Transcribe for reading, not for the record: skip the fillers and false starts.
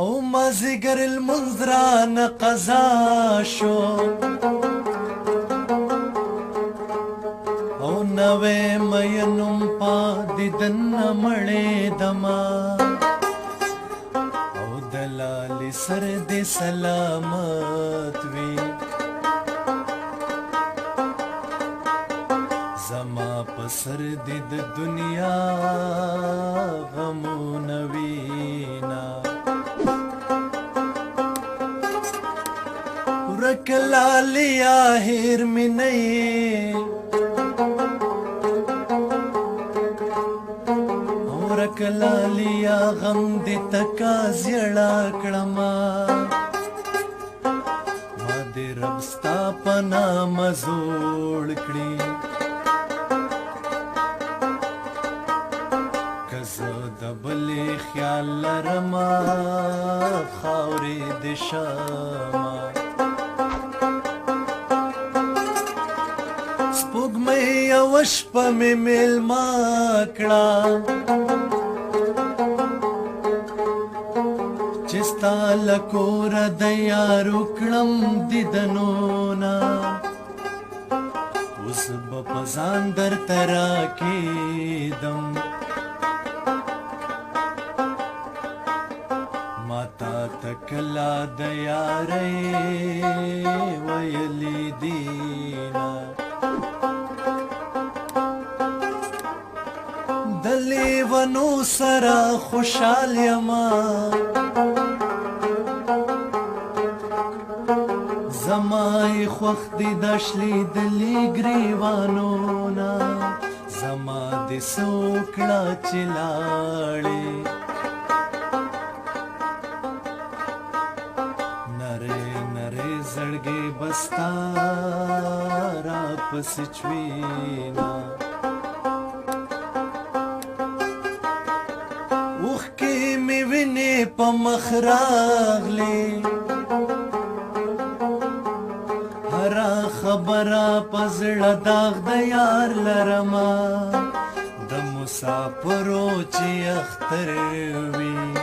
او مازیګر المنځ رانه قضا شو او نوې مینم په دیدن مړېدما او دلالي سر دې سلامت وي زما په سر دې د دنیا غمونه وینا ورک لالیا هیر مې نه یې ورک لالیا غم دې تکا زیړه کړما ما دې رب ستا په نامه زوړ کړي د بلې خیال لرما خاورې د شاما سپوږمۍ یوه شپه مې میلمه کړه چې ستا له کوره د یارو کړم دیدنونه اوس به په ځان درته راکېدم ماتا تکلا د یارۍ ویلی دینا د لیونو سره خوشحال یما زمای خوښ دي د شلیدلي ګریوانونه زما دې څه وکړه چې لاړې زړګې بستا را پسې چوينا اوښکې مې وینې په مخ راغلې هره خبره په زړه داغ د یار لرمه د مسافرو چې اختر وي